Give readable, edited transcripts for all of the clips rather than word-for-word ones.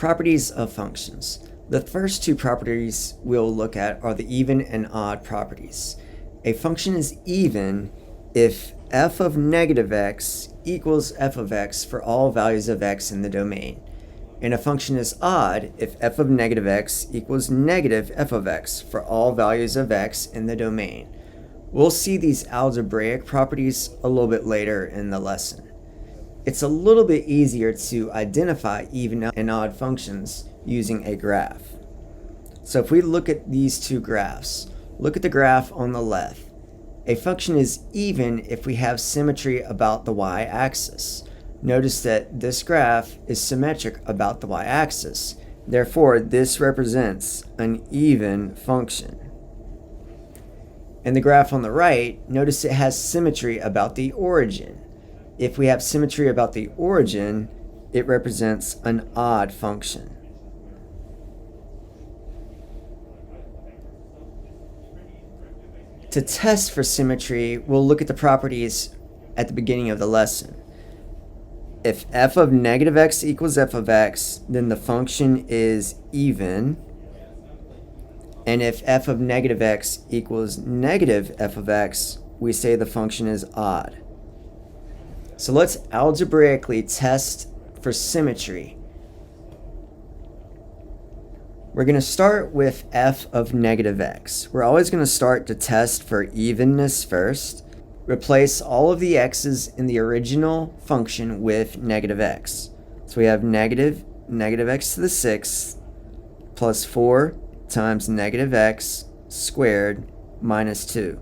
Properties of functions. The first two properties we'll look at are the even and odd properties. A function is even if f of negative x equals f of x for all values of x in the domain. And a function is odd if f of negative x equals negative f of x for all values of x in the domain. We'll see these algebraic properties a little bit later in the lesson. It's a little bit easier to identify even and odd functions using a graph. So if we look at these two graphs, look at the graph on the left. A function is even if we have symmetry about the y-axis. Notice that this graph is symmetric about the y-axis. Therefore, this represents an even function. In the graph on the right, notice it has symmetry about the origin. If we have symmetry about the origin, it represents an odd function. To test for symmetry, we'll look at the properties at the beginning of the lesson. If f of negative x equals f of x, then the function is even. And if f of negative x equals negative f of x, we say the function is odd. So let's algebraically test for symmetry. We're going to start with f of negative x. We're always going to start to test for evenness first. Replace all of the x's in the original function with negative x. So we have negative x to the 6th plus 4 times negative x squared minus 2.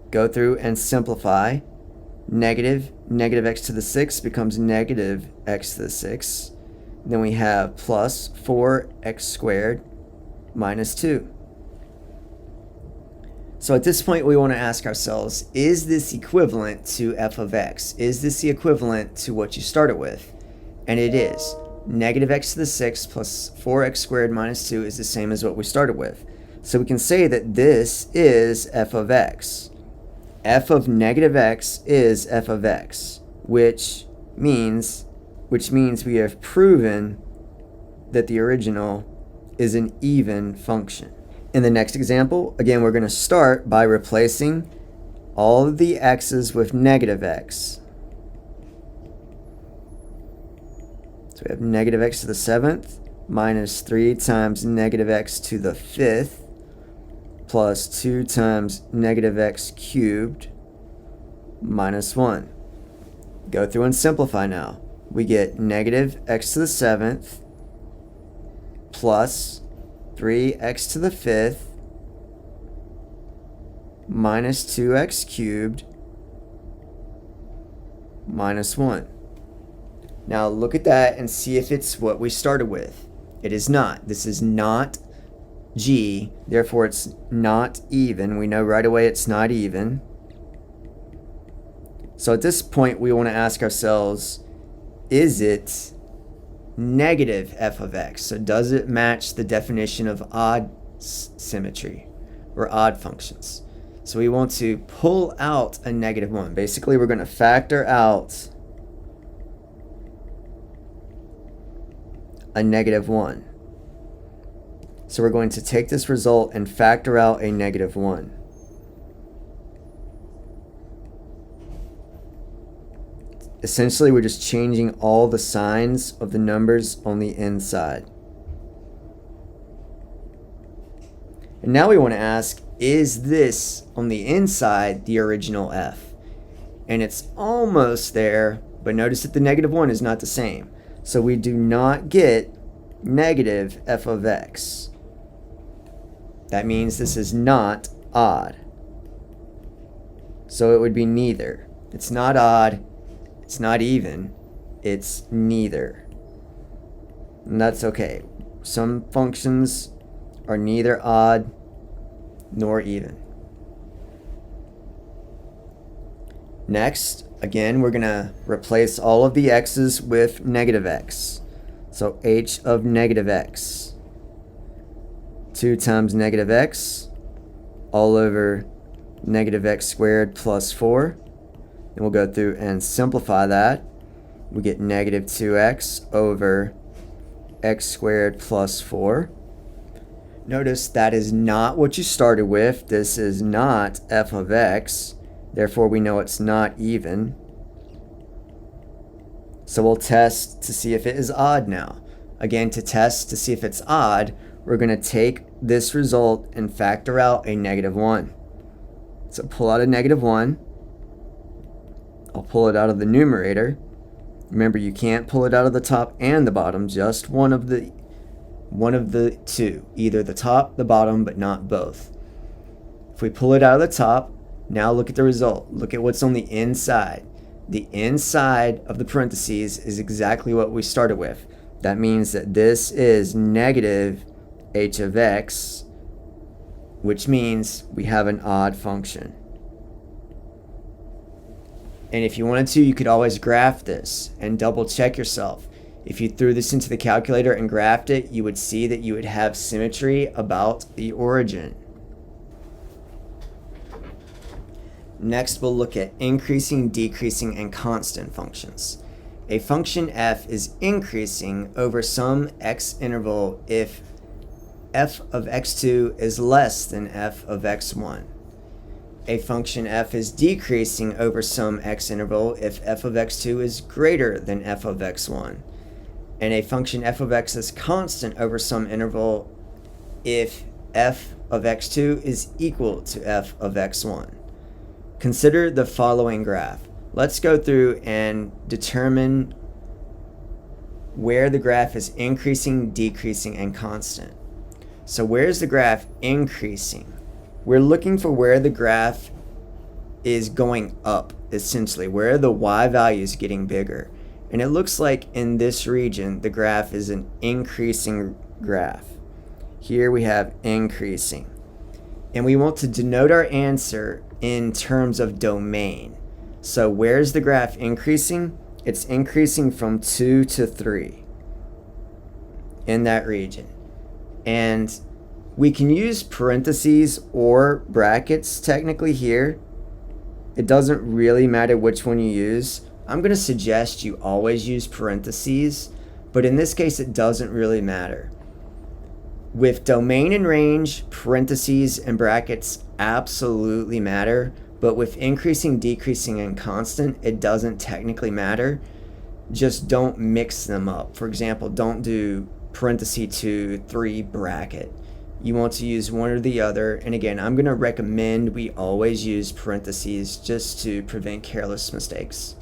Go through and simplify. Negative x to the 6th becomes negative x to the 6th. Then we have plus 4x squared minus 2. So at this point we want to ask ourselves, is this equivalent to f of x? Is this the equivalent to what you started with? And it is. Negative x to the 6th plus 4x squared minus 2 is the same as what we started with. So we can say that this is f of x. F of negative x is f of x, which means we have proven that the original is an even function. In the next example, again, we're going to start by replacing all of the x's with negative x. So we have negative x to the 7th minus 3 times negative x to the 5th plus 2 times negative x cubed minus 1. Go through and simplify now. We get negative x to the 7th plus 3x to the 5th minus 2x cubed minus 1. Now look at that and see if it's what we started with. It is not. This is not g, therefore it's not even. We know right away it's not even. So at this point we want to ask ourselves, is it negative f of x? So does it match the definition of odd symmetry or odd functions? So we want to pull out a negative 1. Basically we're going to factor out a negative 1. So we're going to take this result and factor out a negative 1. Essentially, we're just changing all the signs of the numbers on the inside. And now we want to ask, is this on the inside the original f? And it's almost there, but notice that the negative 1 is not the same. So we do not get negative f of x. That means this is not odd. So it would be neither. It's not odd. It's not even. It's neither. And that's okay. Some functions are neither odd nor even. Next, again, we're going to replace all of the x's with negative x. So h of negative x. 2 times negative x all over negative x squared plus 4. And we'll go through and simplify that. We get negative 2x over x squared plus 4. Notice that is not what you started with. This is not f of x. Therefore, we know it's not even. So we'll test to see if it is odd now. Again, to test to see if it's odd, we're going to take this result and factor out a -1. So pull out a -1. I'll pull it out of the numerator. Remember, you can't pull it out of the top and the bottom, just one of the two, either the top, the bottom, but not both. If we pull it out of the top, now look at the result. Look at what's on the inside. The inside of the parentheses is exactly what we started with. That means that this is negative h of x, which means we have an odd function. And if you wanted to, you could always graph this and double check yourself. If you threw this into the calculator and graphed it, you would see that you would have symmetry about the origin. Next, we'll look at increasing, decreasing, and constant functions. A function f is increasing over some x interval if f of x2 is less than f of x1. A function f is decreasing over some x interval if f of x2 is greater than f of x1. And a function f of x is constant over some interval if f of x2 is equal to f of x1. Consider the following graph. Let's go through and determine where the graph is increasing, decreasing, and constant. So where's the graph increasing? We're looking for where the graph is going up, essentially, where the y value is getting bigger. And it looks like in this region, the graph is an increasing graph. Here we have increasing. And we want to denote our answer in terms of domain. So where's the graph increasing? It's increasing from 2 to 3 in that region. And we can use parentheses or brackets technically here. It doesn't really matter which one you use. I'm going to suggest you always use parentheses, but in this case it doesn't really matter. With domain and range, parentheses and brackets absolutely matter, but with increasing, decreasing, and constant, it doesn't technically matter. Just don't mix them up. For example, don't do parenthesis 2, 3 bracket. You want to use one or the other. And again, I'm going to recommend we always use parentheses just to prevent careless mistakes.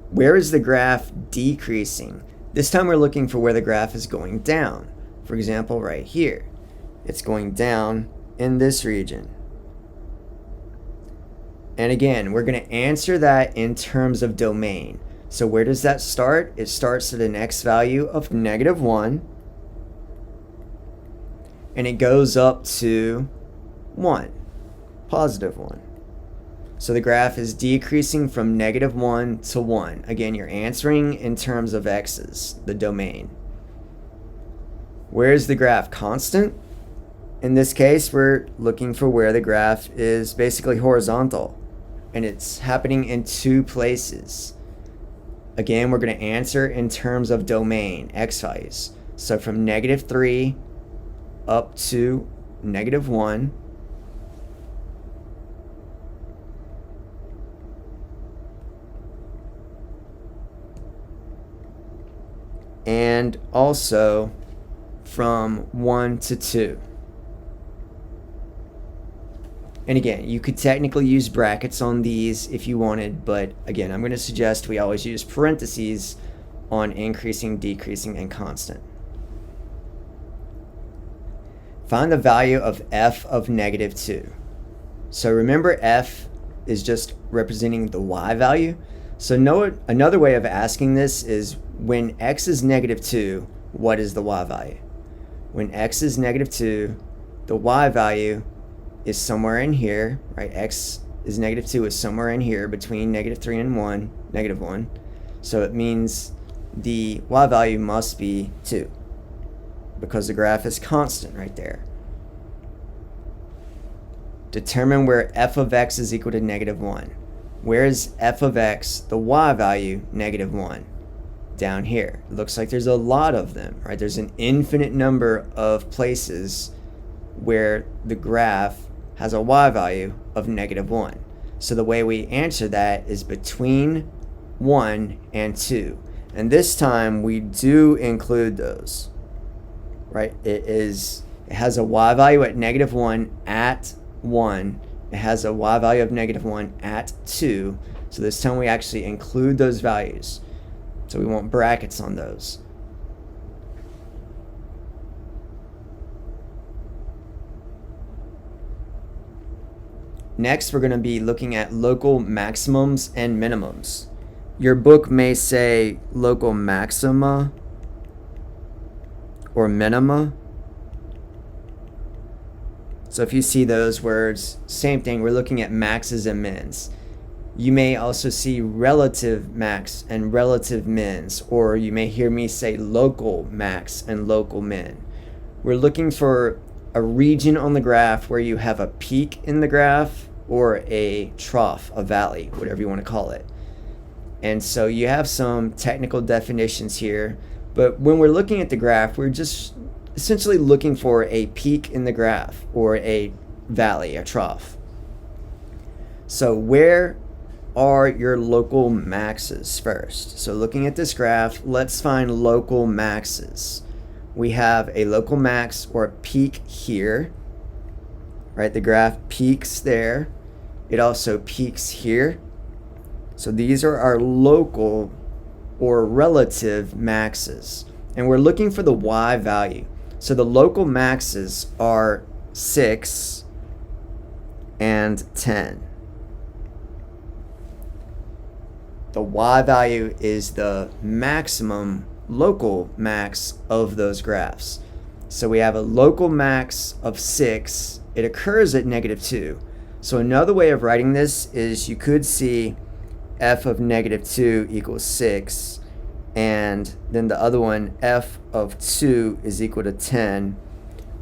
Where is the graph decreasing? This time we're looking for where the graph is going down. For example, right here. It's going down in this region. And again, we're going to answer that in terms of domain. So where does that start? It starts at an x value of -1. And it goes up to 1, +1. So the graph is decreasing from -1 to 1. Again, you're answering in terms of x's, the domain. Where is the graph constant? In this case, we're looking for where the graph is basically horizontal. And it's happening in 2 places. Again, we're going to answer in terms of domain, x values. So from -3 up to -1. And also from 1 to 2. And again, you could technically use brackets on these if you wanted, but again, I'm going to suggest we always use parentheses on increasing, decreasing, and constant. Find the value of f of -2. So remember, f is just representing the y value. So another way of asking this is when x is -2, what is the y value? When x is -2, the y value is somewhere in here, right? X is -2 is somewhere in here between -3 and 1, -1. So it means the y value must be 2 because the graph is constant right there. Determine where f of x is equal to -1. Where is f of x, the y value, -1? down here. It looks like there's a lot of them, right? There's an infinite number of places where the graph has a y value of -1. So the way we answer that is between 1 and 2. And this time we do include those, right? It has a y value at -1 at 1. It has a y value of -1 at 2. So this time we actually include those values. So we want brackets on those. Next, we're going to be looking at local maximums and minimums. Your book may say local maxima or minima. So if you see those words, same thing, we're looking at maxes and mins. You may also see relative max and relative mins, or you may hear me say local max and local min. We're looking for a region on the graph where you have a peak in the graph or a trough, a valley, whatever you want to call it. And so you have some technical definitions here, but when we're looking at the graph, we're just essentially looking for a peak in the graph or a valley, a trough. So where are your local maxes first? So looking at this graph, let's find local maxes. We have a local max or a peak here, right? The graph peaks there. It also peaks here. So these are our local or relative maxes. And we're looking for the y value. So the local maxes are 6 and 10. The y value is the maximum local max of those graphs. So we have a local max of 6. It occurs at -2. So another way of writing this is you could see f of -2 equals 6, and then the other one, f of 2 is equal to 10.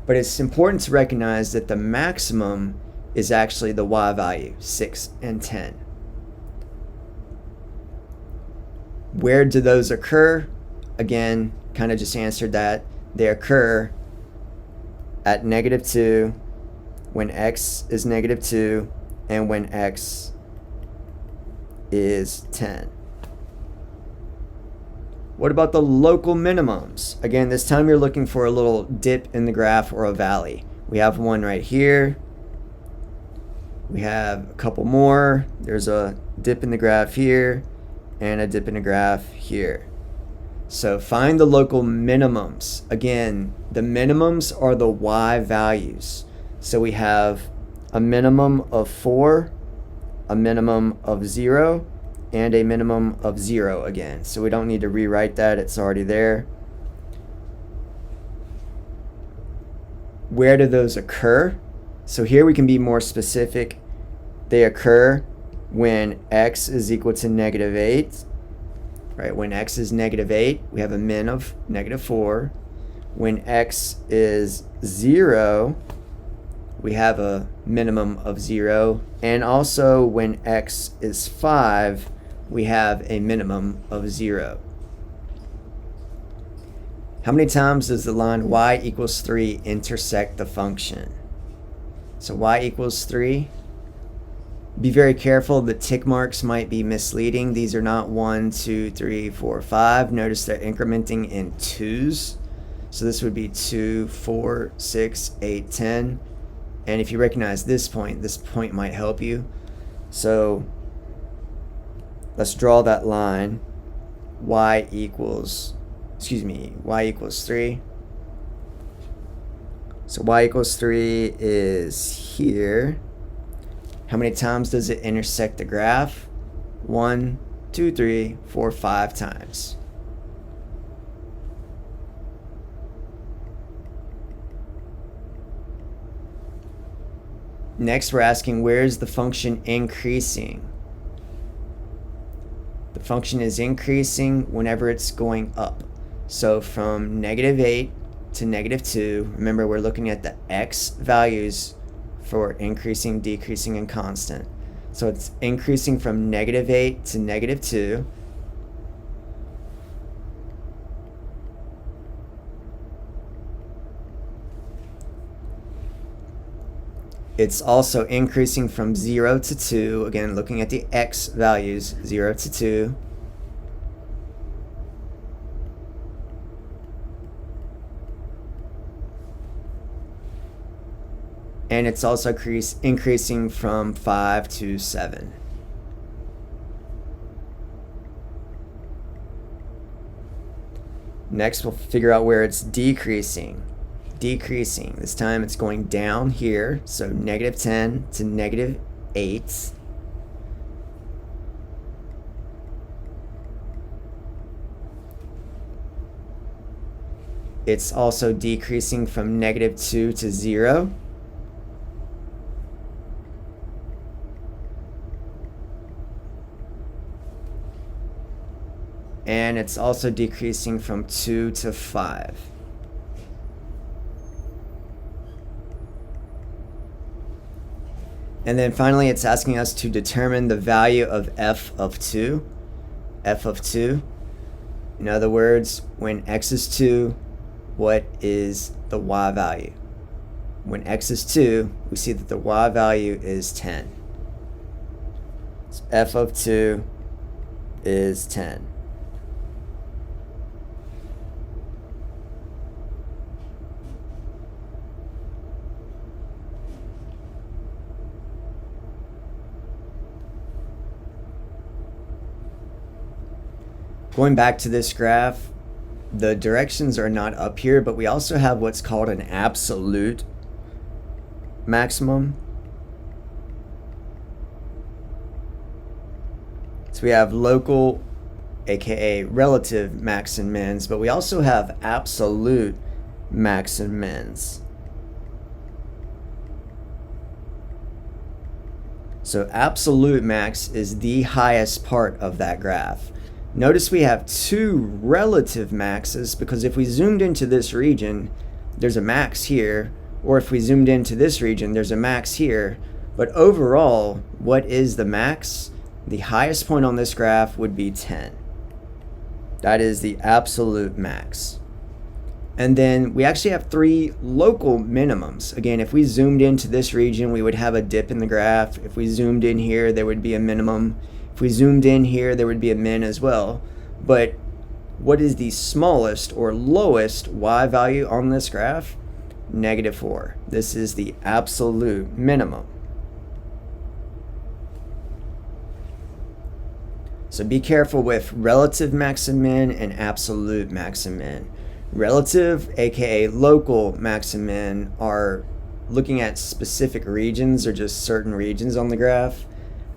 But it's important to recognize that the maximum is actually the y value, 6 and 10. Where do those occur? Again, kind of just answered that. They occur at -2, when x is -2, and when x is 10. What about the local minimums? Again, this time you're looking for a little dip in the graph or a valley. We have one right here. We have a couple more. There's a dip in the graph here and a dip in the graph here. So find the local minimums. Again, the minimums are the y values. So we have a minimum of 4, a minimum of 0, and a minimum of 0 again. So we don't need to rewrite that, it's already there. Where do those occur? So here we can be more specific. They occur when x is equal to -8. Right, when x is -8, we have a min of -4. When x is 0, we have a minimum of 0. And also when x is 5, we have a minimum of 0. How many times does the line y equals 3 intersect the function? So y equals 3. Be very careful, the tick marks might be misleading. These are not 1, 2, 3, 4, 5. Notice they're incrementing in 2s. So this would be 2, 4, 6, 8, 10. And if you recognize this point might help you. So let's draw that line. Y equals 3. So y equals 3 is here. How many times does it intersect the graph? 1, 2, 3, 4, 5 times. Next, we're asking, where is the function increasing? The function is increasing whenever it's going up. So from -8 to -2, remember we're looking at the x values for increasing, decreasing, and constant. So it's increasing from -8 to -2. It's also increasing from 0 to 2. Again, looking at the x values, 0 to 2. And it's also increasing from 5 to 7. Next, we'll figure out where it's decreasing. This time it's going down here, so -10 to -8. It's also decreasing from -2 to 0. And it's also decreasing from 2 to 5. And then finally, it's asking us to determine the value of f of 2. F of 2. In other words, when x is 2, what is the y value? When x is 2, we see that the y value is 10. So f of 2 is 10. Going back to this graph, the directions are not up here, but we also have what's called an absolute maximum. So we have local, aka relative max and mins, but we also have absolute max and mins. So absolute max is the highest part of that graph. Notice we have two relative maxes, because if we zoomed into this region, there's a max here, or if we zoomed into this region, there's a max here. But overall, what is the max? The highest point on this graph would be 10. That is the absolute max. And then we actually have three local minimums. Again, if we zoomed into this region, we would have a dip in the graph. If we zoomed in here, there would be a minimum. If we zoomed in here, there would be a min as well. But what is the smallest or lowest y value on this graph? -4. This is the absolute minimum. So be careful with relative max and min and absolute max and min. Relative, aka local max and min, are looking at specific regions or just certain regions on the graph.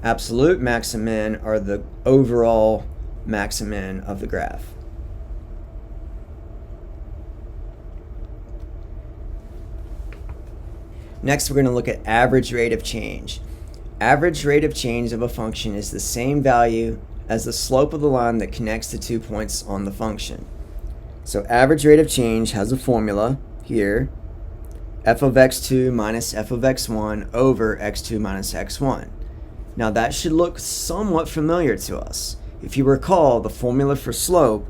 Absolute max and min are the overall max and min of the graph. Next, we're going to look at average rate of change. Average rate of change of a function is the same value as the slope of the line that connects the 2 points on the function. So average rate of change has a formula here, f of x2 minus f of x1 over x2 minus x1. Now that should look somewhat familiar to us. If you recall, the formula for slope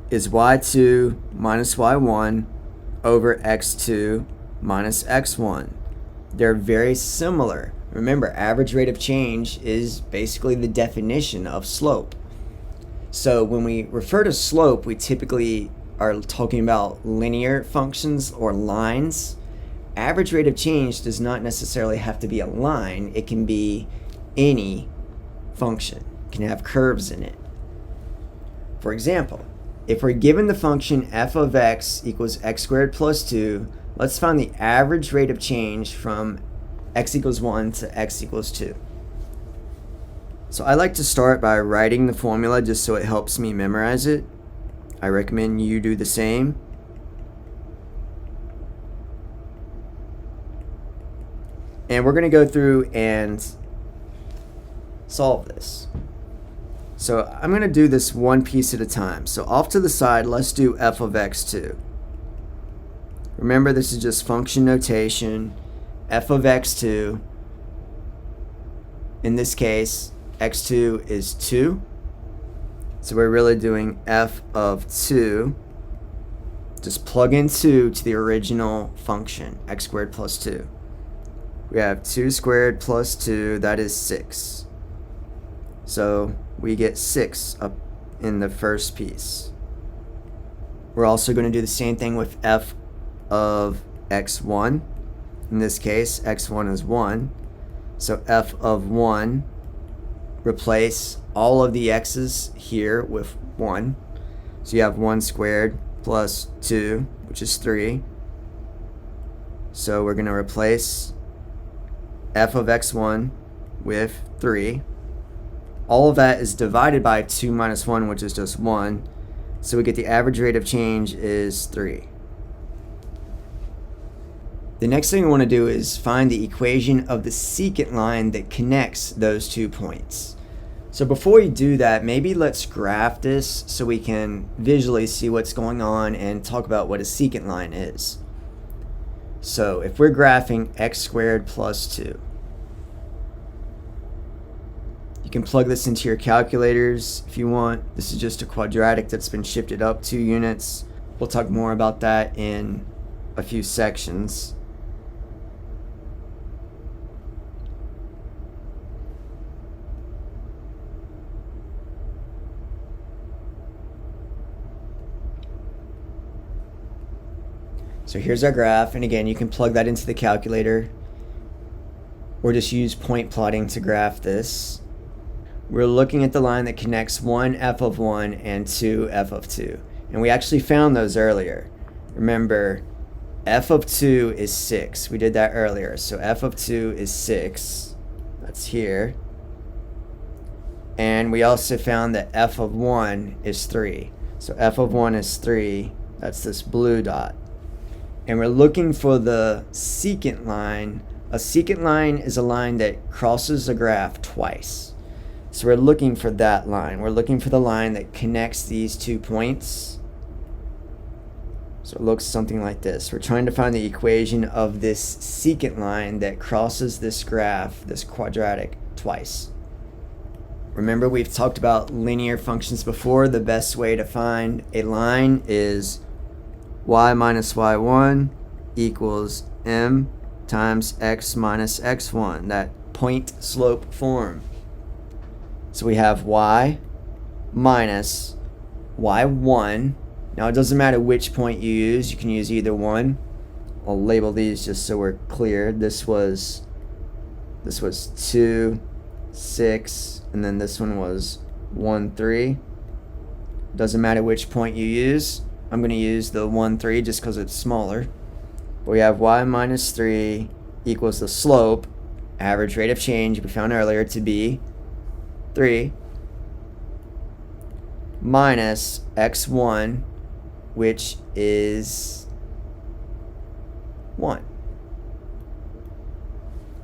is y2 minus y1 over x2 minus x1. They're very similar. Remember, average rate of change is basically the definition of slope. So when we refer to slope, we typically are talking about linear functions or lines. Average rate of change does not necessarily have to be a line. It can be any function. It can have curves in it. For example, if we're given the function f of x equals x squared plus 2, let's find the average rate of change from x equals 1 to x equals 2. So I like to start by writing the formula just so it helps me memorize it. I recommend you do the same. And we're going to go through and solve this. So I'm going to do this one piece at a time. So off to the side, let's do f of x2. Remember, this is just function notation. F of x2, in this case, x2 is 2. So we're really doing f of 2. Just plug in 2 to the original function, x squared plus 2. We have 2 squared plus 2, that is 6. So we get 6 up in the first piece. We're also going to do the same thing with f of x1. In this case, x1 is 1. So f of 1, replace all of the x's here with 1. So you have 1 squared plus 2, which is 3. So we're going to replace f of x1 with 3. All of that is divided by 2 minus 1, which is just 1. So we get the average rate of change is 3. The next thing we want to do is find the equation of the secant line that connects those 2 points. So before we do that, maybe let's graph this so we can visually see what's going on and talk about what a secant line is. So if we're graphing x squared plus 2, you can plug this into your calculators if you want. This is just a quadratic that's been shifted up 2 units. We'll talk more about that in a few sections. So here's our graph, and again, you can plug that into the calculator or just use point plotting to graph this. We're looking at the line that connects 1 f of 1 and 2 f of 2. And we actually found those earlier. Remember, f of 2 is 6. We did that earlier. So f of 2 is 6. That's here. And we also found that f of 1 is 3. So f of 1 is 3. That's this blue dot. And we're looking for the secant line. A secant line is a line that crosses a graph twice. So we're looking for that line. We're looking for the line that connects these 2 points. So it looks something like this. We're trying to find the equation of this secant line that crosses this graph, this quadratic, twice. Remember, we've talked about linear functions before. The best way to find a line is y minus y1 equals m times x minus x1, that point slope form. So we have y minus y1. Now it doesn't matter which point you use. You can use either one. I'll label these just so we're clear. This was 2, 6, and then this one was 1, 3. Doesn't matter which point you use. I'm going to use the 1, 3 just because it's smaller. But we have y minus 3 equals the slope, average rate of change we found earlier, to be 3 minus x1, which is 1.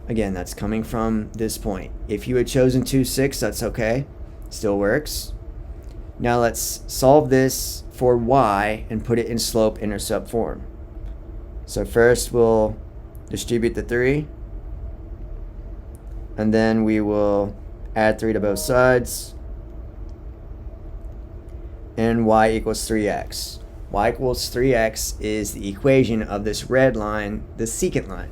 Again, that's coming from this point. If you had chosen 2, 6, that's okay. Still works. Now let's solve this for y and put it in slope-intercept form. So first we'll distribute the 3, and then we will add 3 to both sides, and y equals 3x. Y equals 3x is the equation of this red line, the secant line.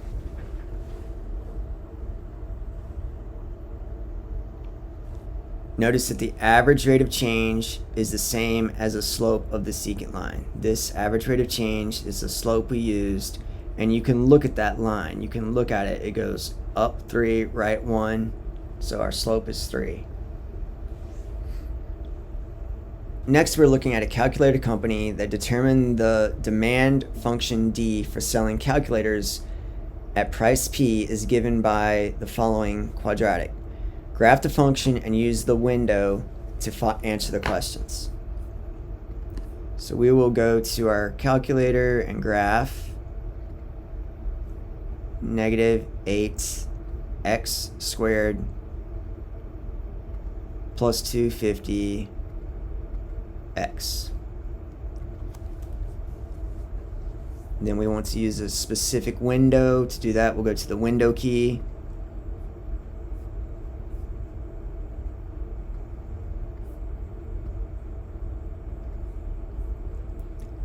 Notice that the average rate of change is the same as the slope of the secant line. This average rate of change is the slope we used, and you can look at that line. You can look at it. It goes up 3, right 1, so our slope is 3. Next, we're looking at a calculator company that determined the demand function D for selling calculators at price P is given by the following quadratic. Graph the function and use the window to answer the questions. So we will go to our calculator and graph -8 x squared plus 250 x. Then we want to use a specific window. To do that, we'll go to the window key.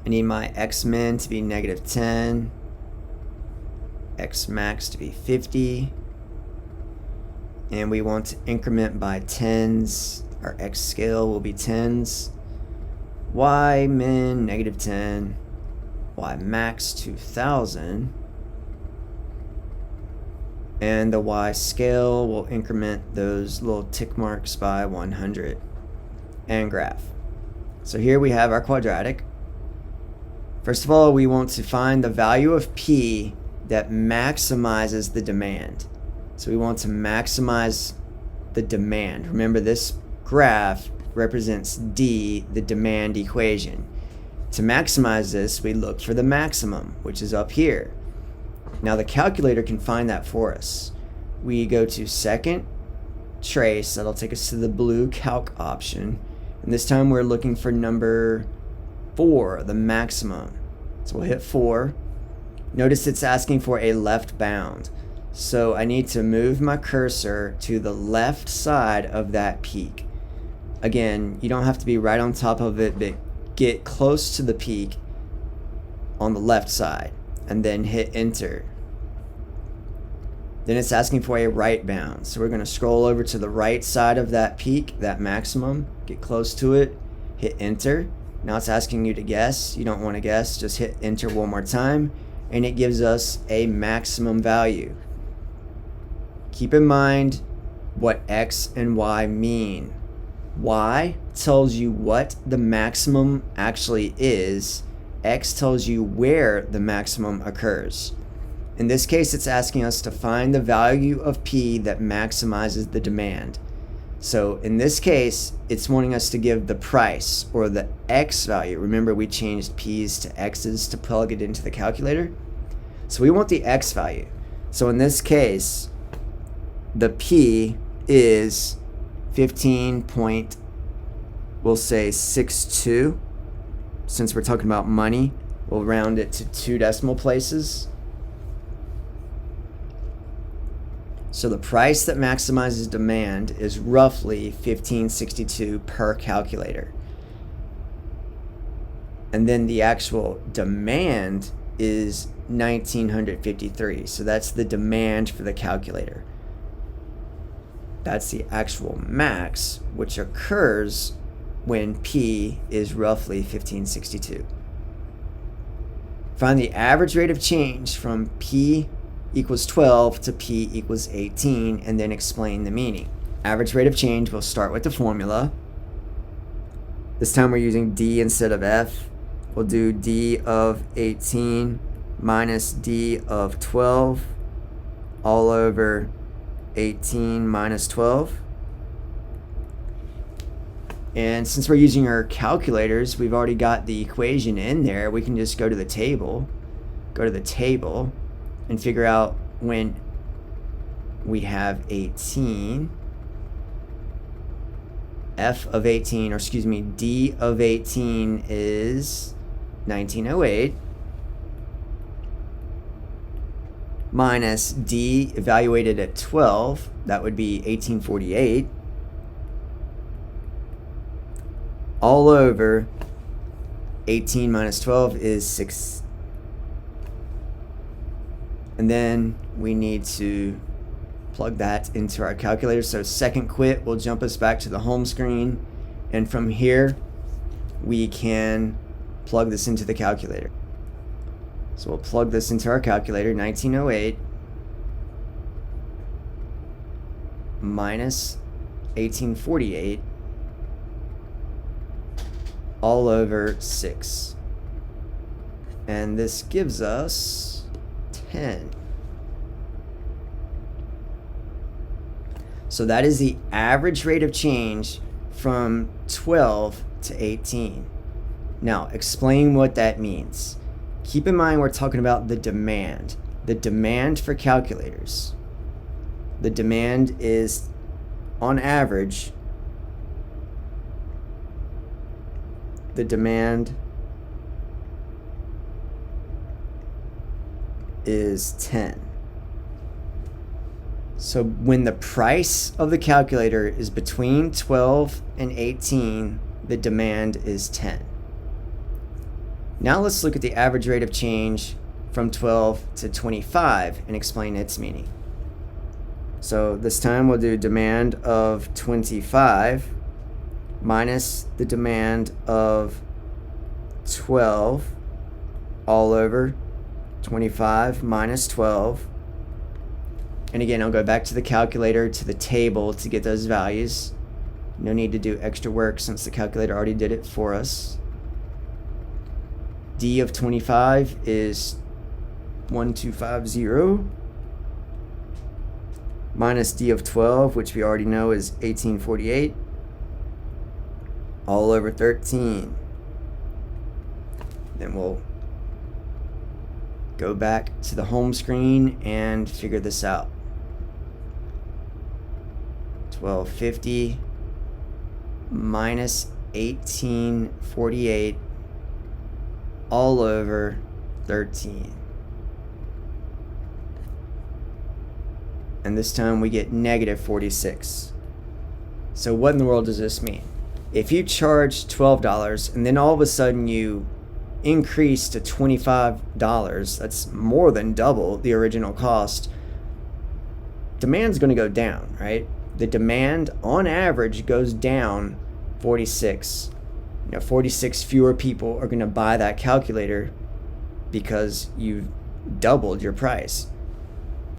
I need my x min to be -10. x max to be 50, and we want to increment by tens. Our x scale will be tens. Y min -10, y max 2000, and the y scale will increment those little tick marks by 100, and graph. So here we have our quadratic. First of all, we want to find the value of P that maximizes the demand. So we want to maximize the demand. Remember, this graph represents D, the demand equation. To maximize this, we look for the maximum, which is up here. Now the calculator can find that for us. We go to second trace, that'll take us to the blue calc option, and this time we're looking for number 4, the maximum. So we'll hit 4. Notice it's asking for a left bound. So I need to move my cursor to the left side of that peak. Again, you don't have to be right on top of it, but get close to the peak on the left side and then hit enter. Then it's asking for a right bound. So we're going to scroll over to the right side of that peak, that maximum, get close to it, hit enter. Now it's asking you to guess. You don't want to guess, just hit enter one more time, and it gives us a maximum value. Keep in mind what X and Y mean. Y tells you what the maximum actually is. X tells you where the maximum occurs. In this case, it's asking us to find the value of P that maximizes the demand. So in this case, it's wanting us to give the price, or the X value. Remember, we changed P's to X's to plug it into the calculator. So we want the X value. So in this case, the P is 15.62. Since we're talking about money, we'll round it to 2 decimal places. So the price that maximizes demand is roughly 1562 per calculator. And then the actual demand is 1953. So that's the demand for the calculator. That's the actual max, which occurs when P is roughly 1562. Find the average rate of change from P equals 12 to P equals 18, and then explain the meaning. Average rate of change, we'll start with the formula. This time we're using D instead of F. We'll do D of 18 minus D of 12 all over 18 minus 12. And since we're using our calculators, we've already got the equation in there. We can just go to the table, and figure out when we have 18, F of 18, or excuse me, D of 18 is 1908, minus D evaluated at 12, that would be 1848, all over 18 minus 12 is 6. And then we need to plug that into our calculator. So second quit will jump us back to the home screen, and from here we can plug this into the calculator. So we'll plug this into our calculator. 1908 minus 1848 all over 6, and this gives us 10. So that is the average rate of change from 12 to 18. Now explain what that means. Keep in mind we're talking about the demand for calculators. The demand is, on average, the demand is 10. So when the price of the calculator is between 12 and 18, the demand is 10. Now let's look at the average rate of change from 12 to 25 and explain its meaning. So this time we'll do demand of 25 minus the demand of 12 all over 25 minus 12. And again, I'll go back to the calculator, to the table to get those values. No need to do extra work since the calculator already did it for us. D of 25 is 1250 minus D of 12, which we already know is 1848, all over 13. Then we'll go back to the home screen and figure this out. 1250 minus 1848 all over 13. And this time we get negative 46. So what in the world does this mean? If you charge $12 and then all of a sudden you increase to $25, that's more than double the original cost, demand's going to go down, right? The demand on average goes down 46. 46 fewer people are going to buy that calculator because you've doubled your price.